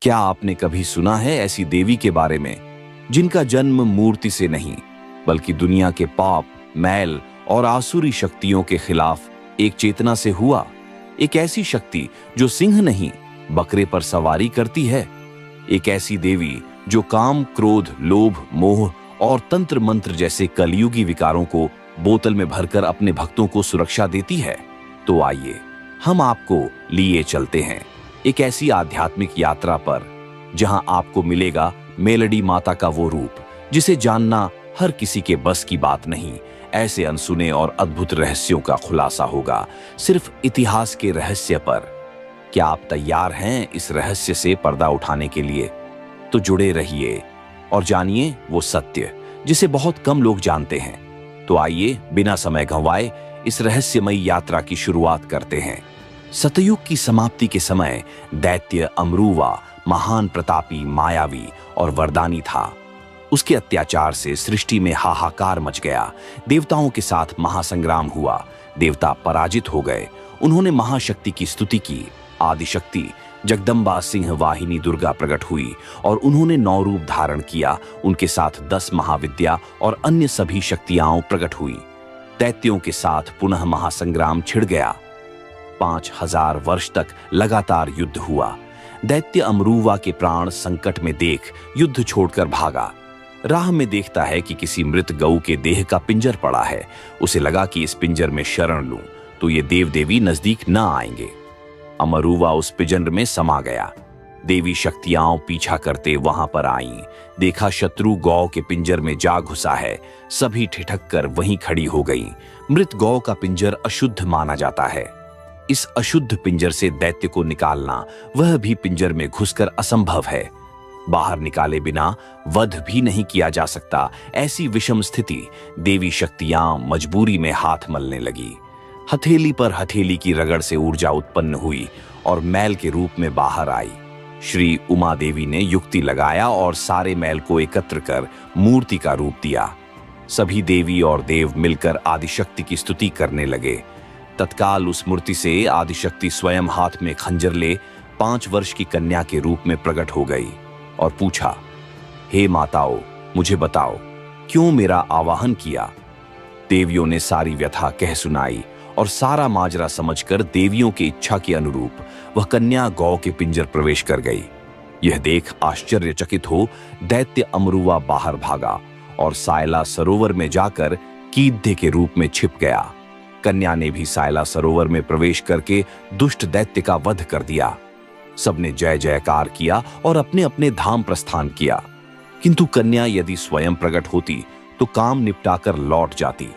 क्या आपने कभी सुना है ऐसी देवी के बारे में जिनका जन्म मूर्ति से नहीं बल्कि दुनिया के पाप, मैल और आसुरी शक्तियों के खिलाफ एक चेतना से हुआ? एक ऐसी शक्ति जो सिंह नहीं बकरे पर सवारी करती है। एक ऐसी देवी जो काम, क्रोध, लोभ, मोह और तंत्र मंत्र जैसे कलयुगी विकारों को बोतल में भरकर अपने भक्तों को सुरक्षा देती है। तो आइए हम आपको लिए चलते हैं एक ऐसी आध्यात्मिक यात्रा पर जहां आपको मिलेगा मेलडी माता का वो रूप जिसे जानना हर किसी के बस की बात नहीं। ऐसे अनसुने और अद्भुत रहस्यों का खुलासा होगा सिर्फ इतिहास के रहस्य पर। क्या आप तैयार हैं इस रहस्य से पर्दा उठाने के लिए? तो जुड़े रहिए और जानिए वो सत्य जिसे बहुत कम लोग जानते हैं। तो आइए बिना समय गंवाए इस रहस्यमयी यात्रा की शुरुआत करते हैं। सतयुग की समाप्ति के समय दैत्य अमरूवा महान, प्रतापी, मायावी और वरदानी था। उसके अत्याचार से सृष्टि में हाहाकार मच गया। देवताओं के साथ महासंग्राम हुआ। देवता पराजित हो गए। उन्होंने महाशक्ति की स्तुति की। आदिशक्ति जगदम्बा सिंह वाहिनी दुर्गा प्रकट हुई और उन्होंने 9 रूप धारण किया। उनके साथ 10 महाविद्या और अन्य सभी शक्तियां प्रकट हुई। दैत्यों के साथ पुनः महासंग्राम छिड़ गया। 5000 वर्ष तक लगातार युद्ध हुआ। दैत्य अमरूवा के प्राण संकट में देख युद्ध छोड़कर भागा। राह में देखता है कि किसी मृत गऊ के देह का पिंजर पड़ा है। उसे लगा कि इस पिंजर में शरण लूं तो ये देव देवी नजदीक न आएंगे। अमरूवा उस पिंजर में समा गया। देवी शक्तियां पीछा करते वहां पर आईं। देखा शत्रु गौ के पिंजर में जा घुसा है। सभी ठिठक कर वहीं खड़ी हो गईं। मृत गौ का पिंजर अशुद्ध माना जाता है। इस अशुद्ध पिंजर से दैत्य को निकालना, वह भी पिंजर में घुसकर, असंभव है। बाहर निकाले बिना वध भी नहीं किया जा सकता। ऐसी विषम स्थिति देवी शक्तियां मजबूरी में हाथ मलने लगी। हथेली पर हथेली की रगड़ से ऊर्जा उत्पन्न हुई और मैल के रूप में बाहर आई। श्री उमा देवी ने युक्ति लगाया और सारे मैल को एकत्र कर मूर्ति का रूप दिया। सभी देवी और देव मिलकर आदिशक्ति की स्तुति करने लगे। तत्काल उस मूर्ति से आदिशक्ति स्वयं हाथ में खंजर ले 5 वर्ष की कन्या के रूप में प्रकट हो गई और पूछा, हे माताओं, मुझे बताओ क्यों मेरा आवाहन किया? देवियों ने सारी व्यथा कह सुनाई और सारा माजरा समझकर देवियों की इच्छा के अनुरूप वह कन्या गौ के पिंजर प्रवेश कर गई। यह देख आश्चर्यचकित हो दैत्य अमरूवा बाहर भागा और सायला सरोवर में जाकर कीधे के रूप में छिप गया। कन्या ने भी सायला सरोवर में प्रवेश करके दुष्ट दैत्य का वध कर दिया। सबने जय जयकार किया और अपने अपने धाम प्रस्थान किया। किंतु कन्या यदि स्वयं प्रकट होती तो काम निपटाकर लौट जाती।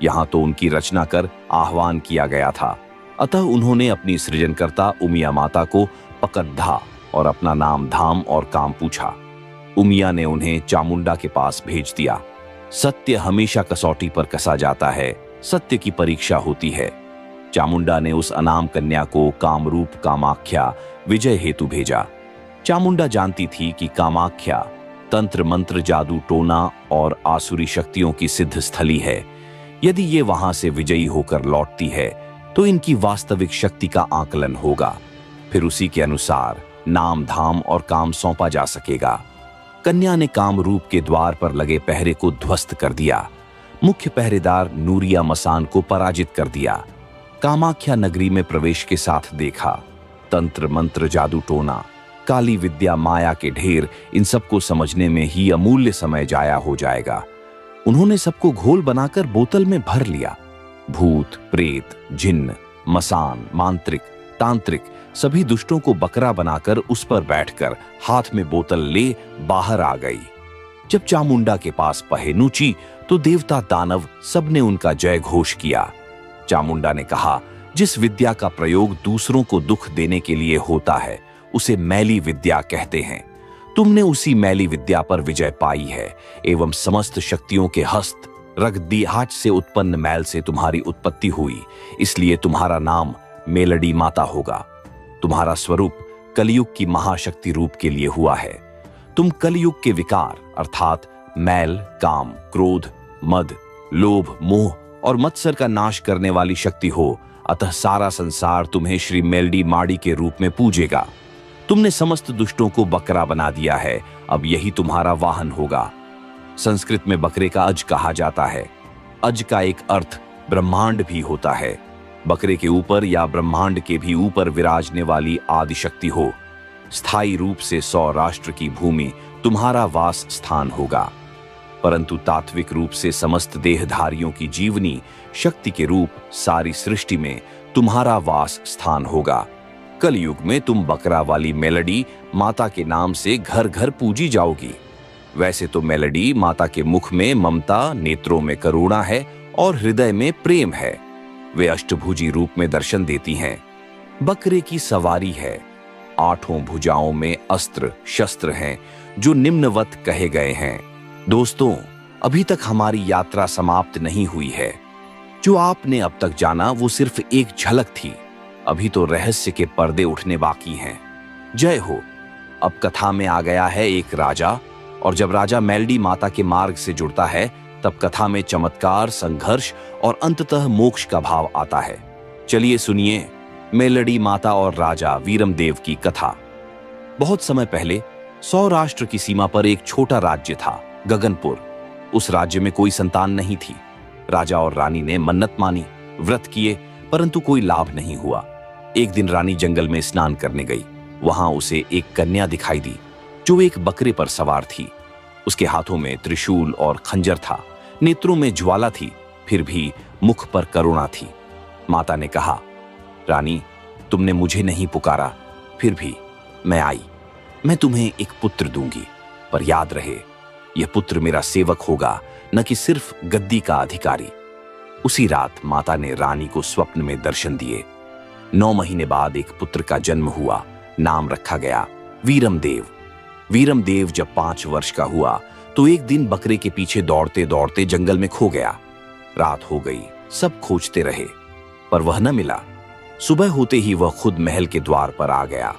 यहां तो उनकी रचना कर आह्वान किया गया था। अतः उन्होंने अपनी सृजनकर्ता उमिया माता को पकड़ा और अपना नाम, धाम और काम पूछा। उमिया ने उन्हें चामुंडा के पास भेज दिया। सत्य हमेशा कसौटी पर कसा जाता है। सत्य की परीक्षा होती है। चामुंडा ने उस अनाम कन्या को कामरूप कामाख्या विजय हेतु भेजा। चामुंडा जानती थी कि कामाख्या तंत्र मंत्र, जादू टोना और आसुरी शक्तियों की सिद्ध स्थली है। यदि ये वहां से विजयी होकर लौटती है तो इनकी वास्तविक शक्ति का आकलन होगा। फिर उसी के अनुसार नाम, धाम और काम सौंपा जा सकेगा। कन्या ने कामरूप के द्वार पर लगे पहरे को ध्वस्त कर दिया। मुख्य पहरेदार नूरिया मसान को पराजित कर दिया। कामाख्या नगरी में प्रवेश के साथ देखा तंत्र मंत्र, जादू टोना, काली विद्या, माया के ढेर, इन सबको समझने में ही अमूल्य समय जाया हो जाएगा। उन्होंने सबको घोल बनाकर बोतल में भर लिया। भूत, प्रेत, जिन्न, मसान, मांत्रिक, तांत्रिक सभी दुष्टों को बकरा बनाकर उस पर बैठकर हाथ में बोतल ले बाहर आ गई। जब चामुंडा के पास पहेनूची तो देवता, दानव सबने उनका जय घोष किया। चामुंडा ने कहा, जिस विद्या का प्रयोग दूसरों को दुख देने के लिए होता है उसे मैली विद्या कहते हैं। तुमने उसी मैली विद्या पर विजय पाई है एवं समस्त शक्तियों के हस्त रगदिहाट से उत्पन्न मैल से तुम्हारी उत्पत्ति हुई। इसलिए तुम्हारा नाम मेलडी माता होगा। तुम्हारा स्वरूप कलयुग की महाशक्ति रूप के लिए हुआ है। तुम कलयुग के विकार अर्थात मैल, काम, क्रोध, मद, लोभ, मोह और मत्सर का नाश करने वाली शक्ति हो। अतः सारा संसार तुम्हें श्री मेलडी माड़ी के रूप में पूजेगा। तुमने समस्त दुष्टों को बकरा बना दिया है, अब यही तुम्हारा वाहन होगा। संस्कृत में बकरे का अज कहा जाता है। अज का एक अर्थ ब्रह्मांड भी होता है। बकरे के ऊपर या ब्रह्मांड के भी ऊपर विराजने वाली आदिशक्ति हो। स्थायी रूप से सौराष्ट्र की भूमि तुम्हारा वास स्थान होगा, परंतु तात्विक रूप से समस्त देहधारियों की जीवनी शक्ति के रूप सारी सृष्टि में तुम्हारा वास स्थान होगा। कलयुग में तुम बकरा वाली मेलडी माता के नाम से घर घर पूजी जाओगी। वैसे तो मेलडी माता के मुख में ममता, नेत्रों में करुणा है और हृदय में प्रेम है। वे अष्टभुजी रूप में दर्शन देती हैं। बकरे की सवारी है। 8 भुजाओं में अस्त्र शस्त्र हैं जो निम्नवत कहे गए हैं। दोस्तों, अभी तक हमारी यात्रा समाप्त नहीं हुई है। जो आपने अब तक जाना वो सिर्फ एक झलक थी। अभी तो रहस्य के पर्दे उठने बाकी हैं। जय हो। अब कथा में आ गया है एक राजा, और जब राजा मेलडी माता के मार्ग से जुड़ता है तब कथा में चमत्कार, संघर्ष और अंततः मोक्ष का भाव आता है। चलिए सुनिए मेलडी माता और राजा वीरमदेव की कथा। बहुत समय पहले सौराष्ट्र की सीमा पर एक छोटा राज्य था, गगनपुर। उस राज्य में कोई संतान नहीं थी। राजा और रानी ने मन्नत मानी, व्रत किए, परंतु कोई लाभ नहीं हुआ। एक दिन रानी जंगल में स्नान करने गई। वहां उसे एक कन्या दिखाई दी जो एक बकरे पर सवार थी। उसके हाथों में त्रिशूल और खंजर था, नेत्रों में ज्वाला थी, फिर भी मुख पर करुणा थी। माता ने कहा, रानी, तुमने मुझे नहीं पुकारा, फिर भी मैं आई। मैं तुम्हें एक पुत्र दूंगी, पर याद रहे यह पुत्र मेरा सेवक होगा, न कि सिर्फ गद्दी का अधिकारी। उसी रात माता ने रानी को स्वप्न में दर्शन दिए। 9 महीने बाद एक पुत्र का जन्म हुआ। नाम रखा गया वीरमदेव। वीरमदेव जब 5 वर्ष का हुआ तो एक दिन बकरे के पीछे दौड़ते दौड़ते जंगल में खो गया। रात हो गई, सब खोजते रहे, पर वह न मिला। सुबह होते ही वह खुद महल के द्वार पर आ गया।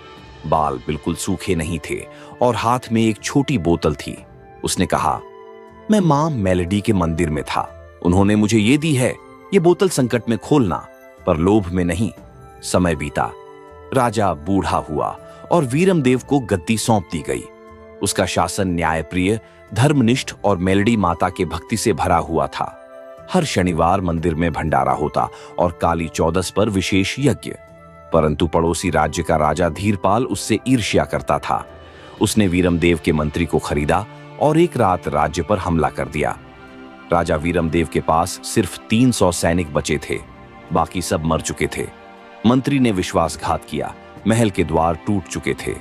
बाल बिल्कुल सूखे नहीं थे और हाथ में एक छोटी बोतल थी। उसने कहा, मैं मां मेलडी के मंदिर में था, उन्होंने मुझे ये दी है, ये बोतल संकट में खोलना, पर लोभ में नहीं। समय बीता। राजा बूढ़ा हुआ और वीरमदेव को गद्दी सौंप दी गई। उसका शासन न्यायप्रिय, धर्मनिष्ठ और मेलडी माता के भक्ति से भरा हुआ था। हर शनिवार मंदिर में भंडारा होता और काली चौदस पर विशेष यज्ञ। परंतु पड़ोसी राज्य का राजा धीरपाल उससे ईर्ष्या करता था। उसने वीरमदेव के मंत्री को खरीदा और एक रात राज्य पर हमला कर दिया। राजा वीरमदेव के पास सिर्फ 300 सैनिक बचे थे, बाकी सब मर चुके थे। मंत्री ने विश्वासघात किया, महल के द्वार टूट चुके थे।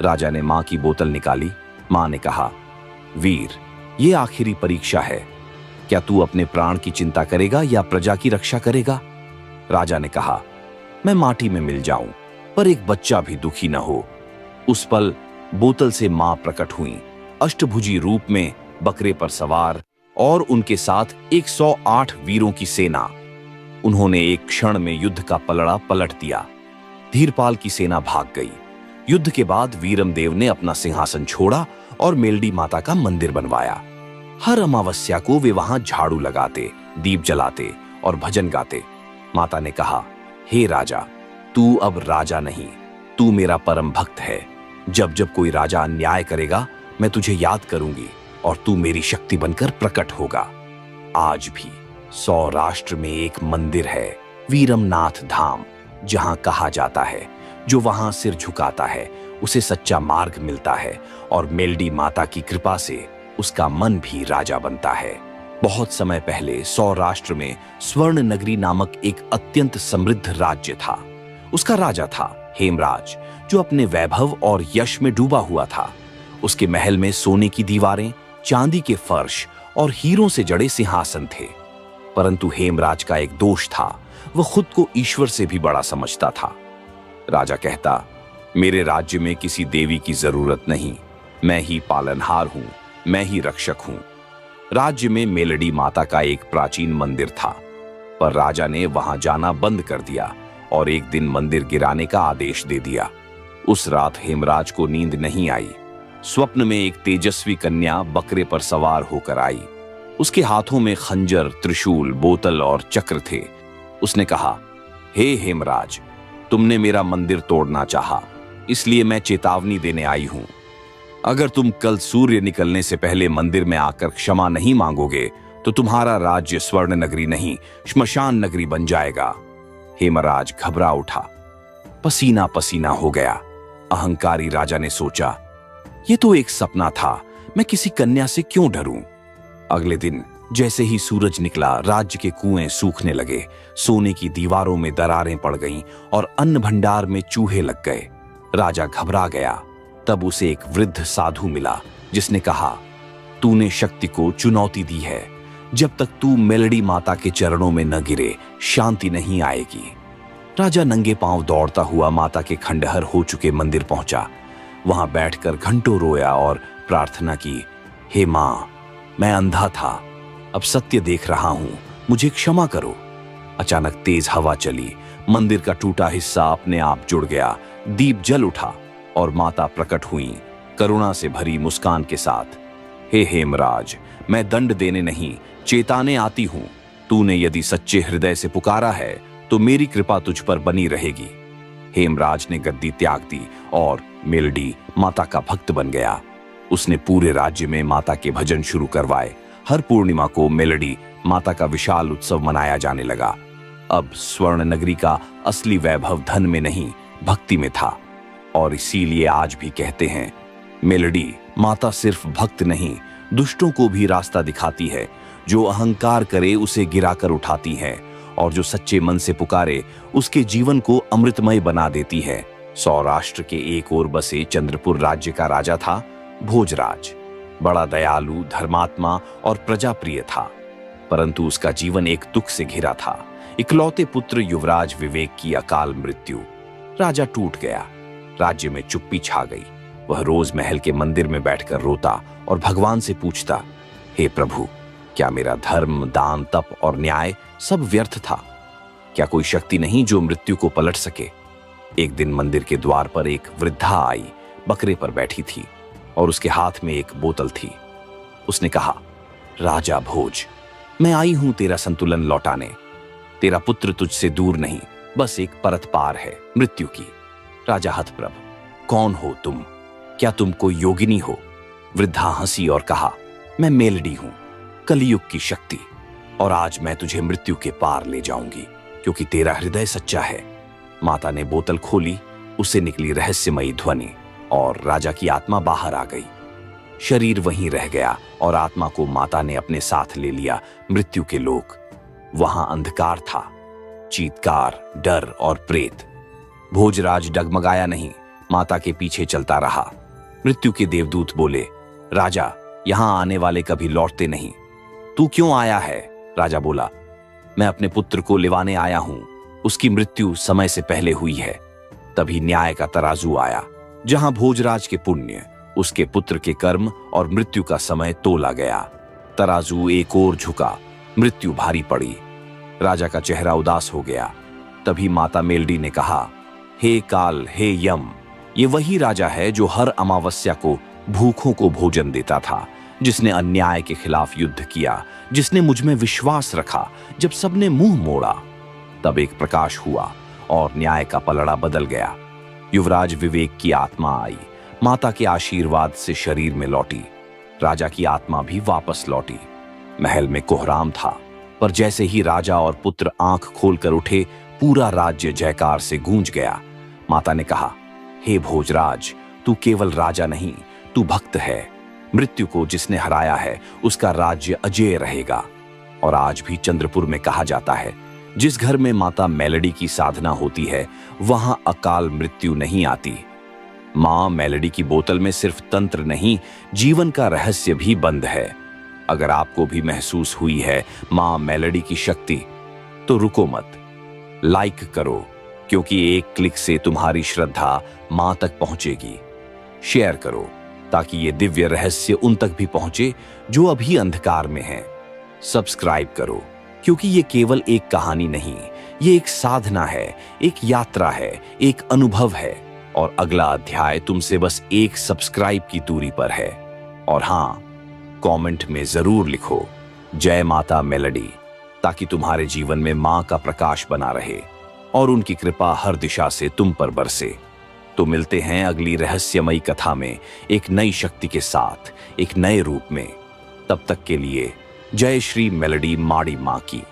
राजा ने मां की बोतल निकाली। मां ने कहा, वीर, ये आखिरी परीक्षा है। क्या तू अपने प्राण की चिंता करेगा या प्रजा की रक्षा करेगा? राजा ने कहा, मैं माटी में मिल जाऊं, पर एक बच्चा भी दुखी न हो। उस पल बोतल से मां प्रकट हुई, अष्टभुजी रूप में, बकरे पर सवार और उनके साथ 108 वीरों की सेना। उन्होंने एक क्षण में युद्ध का पलड़ा पलट दिया। धीरपाल की सेना भाग गई। युद्ध के बाद वीरमदेव ने अपना सिंहासन छोड़ा और मेलडी माता का मंदिर बनवाया। हर अमावस्या को वे वहां झाड़ू लगाते, दीप जलाते और भजन गाते। माता ने कहा, हे राजा, तू अब राजा नहीं, तू मेरा परम भक्त है। जब जब कोई राजा अन्याय करेगा मैं तुझे याद करूंगी और तू मेरी शक्ति बनकर प्रकट होगा। आज भी सौराष्ट्र में एक मंदिर है, वीरमनाथ धाम, जहां कहा जाता है जो वहां सिर झुकाता है उसे सच्चा मार्ग मिलता है और मेलडी माता की कृपा से उसका मन भी राजा बनता है। बहुत समय पहले सौराष्ट्र में स्वर्ण नगरी नामक एक अत्यंत समृद्ध राज्य था। उसका राजा था हेमराज, जो अपने वैभव और यश में डूबा हुआ था। उसके महल में सोने की दीवारें, चांदी के फर्श और हीरों से जड़े सिंहासन थे। परंतु हेमराज का एक दोष था, वह खुद को ईश्वर से भी बड़ा समझता था। राजा कहता, मेरे राज्य में किसी देवी की जरूरत नहीं, मैं ही पालनहार हूं, मैं ही रक्षक हूं। राज्य में मेलडी माता का एक प्राचीन मंदिर था, पर राजा ने वहां जाना बंद कर दिया और एक दिन मंदिर गिराने का आदेश दे दिया। उस रात हेमराज को नींद नहीं आई। स्वप्न में एक तेजस्वी कन्या बकरे पर सवार होकर आई। उसके हाथों में खंजर, त्रिशूल, बोतल और चक्र थे। उसने कहा, हे हेमराज, तुमने मेरा मंदिर तोड़ना चाहा, इसलिए मैं चेतावनी देने आई हूं। अगर तुम कल सूर्य निकलने से पहले मंदिर में आकर क्षमा नहीं मांगोगे तो तुम्हारा राज्य स्वर्ण नगरी नहीं, श्मशान नगरी बन जाएगा। हेमराज घबरा उठा, पसीना पसीना हो गया। अहंकारी राजा ने सोचा, यह तो एक सपना था, मैं किसी कन्या से क्यों डरूं। अगले दिन जैसे ही सूरज निकला, राज्य के कुएं सूखने लगे, सोने की दीवारों में दरारें पड़ गईं और अन्न भंडार में चूहे लग गए। राजा घबरा गया। तब उसे एक वृद्ध साधु मिला जिसने कहा, तूने शक्ति को चुनौती दी है, जब तक तू मेलडी माता के चरणों में न गिरे शांति नहीं आएगी। राजा नंगे पांव दौड़ता हुआ माता के खंडहर हो चुके मंदिर पहुंचा। वहां बैठकर घंटों रोया और प्रार्थना की, हे मां, मैं अंधा था, अब सत्य देख रहा हूं, मुझे क्षमा करो। अचानक तेज हवा चली, मंदिर का टूटा हिस्सा अपने आप जुड़ गया, दीप जल उठा और माता प्रकट हुई करुणा से भरी मुस्कान के साथ। हे हेमराज, मैं दंड देने नहीं, चेताने आती हूं। तूने यदि सच्चे हृदय से पुकारा है तो मेरी कृपा तुझ पर बनी रहेगी। हेमराज ने गद्दी त्याग दी और मेलडी माता का भक्त बन गया। उसने पूरे राज्य में माता के भजन शुरू करवाए। हर पूर्णिमा को मेलडी माता का विशाल उत्सव मनाया जाने लगा। अब स्वर्ण नगरी का असली वैभव धन में नहीं, भक्ति में था। और इसीलिए आज भी कहते हैं, मेलडी माता सिर्फ भक्त नहीं, दुष्टों को भी रास्ता दिखाती है। जो अहंकार करे उसे गिराकर उठाती है और जो सच्चे मन से पुकारे उसके जीवन को अमृतमय बना देती है। सौराष्ट्र के एक ओर बसे चंद्रपुर राज्य का राजा था भोजराज। बड़ा दयालु, धर्मात्मा और प्रजाप्रिय था, परंतु उसका जीवन एक दुख से घिरा था। इकलौते पुत्र युवराज विवेक की अकाल मृत्यु। राजा टूट गया, राज्य में चुप्पी छा गई। वह रोज महल के मंदिर में बैठकर रोता और भगवान से पूछता, हे प्रभु, क्या मेरा धर्म, दान, तप और न्याय सब व्यर्थ था? क्या कोई शक्ति नहीं जो मृत्यु को पलट सके? एक दिन मंदिर के द्वार पर एक वृद्धा आई, बकरे पर बैठी थी और उसके हाथ में एक बोतल थी। उसने कहा, राजा भोज, मैं आई हूं तेरा संतुलन लौटाने। तेरा पुत्र तुझसे दूर नहीं, बस एक परत पार है मृत्यु की। राजा हतप्रभ, कौन हो तुम? क्या तुम कोई योगिनी हो? वृद्धा हंसी और कहा, मैं मेलडी हूं, कलयुग की शक्ति, और आज मैं तुझे मृत्यु के पार ले जाऊंगी क्योंकि तेरा हृदय सच्चा है। माता ने बोतल खोली, उससे निकली रहस्यमयी ध्वनि और राजा की आत्मा बाहर आ गई। शरीर वहीं रह गया और आत्मा को माता ने अपने साथ ले लिया मृत्यु के लोक। वहां अंधकार था, चीत्कार, डर और प्रेत। भोजराज डगमगाया नहीं, माता के पीछे चलता रहा। मृत्यु के देवदूत बोले, राजा, यहां आने वाले कभी लौटते नहीं। तू क्यों आया है? राजा बोला, मैं अपने पुत्र को लिवाने आया हूं, उसकी मृत्यु समय से पहले हुई है। तभी न्याय का तराजू आया, जहां भोजराज के पुण्य, उसके पुत्र के कर्म और मृत्यु का समय तोला गया। तराजू एक ओर झुका, मृत्यु भारी पड़ी। राजा का चेहरा उदास हो गया। तभी माता मेलडी ने कहा, हे काल, हे यम, ये वही राजा है जो हर अमावस्या को भूखों को भोजन देता था, जिसने अन्याय के खिलाफ युद्ध किया, जिसने मुझ में विश्वास रखा जब सबने मुंह मोड़ा। तब एक प्रकाश हुआ और न्याय का पलड़ा बदल गया। युवराज विवेक की आत्मा आई, माता के आशीर्वाद से शरीर में लौटी। राजा की आत्मा भी वापस लौटी। महल में कोहराम था, पर जैसे ही राजा और पुत्र आंख खोलकर उठे, पूरा राज्य जयकार से गूंज गया। माता ने कहा, हे भोजराज, तू केवल राजा नहीं, तू भक्त है। मृत्यु को जिसने हराया है उसका राज्य अजेय रहेगा। और आज भी चंद्रपुर में कहा जाता है, जिस घर में माता मेलडी की साधना होती है वहां अकाल मृत्यु नहीं आती। मां मेलडी की बोतल में सिर्फ तंत्र नहीं, जीवन का रहस्य भी बंद है। अगर आपको भी महसूस हुई है मां मेलडी की शक्ति, तो रुको मत, लाइक करो, क्योंकि एक क्लिक से तुम्हारी श्रद्धा मां तक पहुंचेगी। शेयर करो ताकि ये दिव्य रहस्य उन तक भी पहुंचे जो अभी अंधकार में हैं। सब्सक्राइब करो, क्योंकि ये केवल एक कहानी नहीं, ये एक साधना है, एक यात्रा है, एक अनुभव है। और अगला अध्याय तुमसे बस एक सब्सक्राइब की दूरी पर है। और हां, कमेंट में जरूर लिखो, जय माता मेलडी, ताकि तुम्हारे जीवन में मां का प्रकाश बना रहे और उनकी कृपा हर दिशा से तुम पर बरसे। तो मिलते हैं अगली रहस्यमयी कथा में एक नई शक्ति के साथ, एक नए रूप में। तब तक के लिए जय श्री मेलोडी माड़ी माँ की।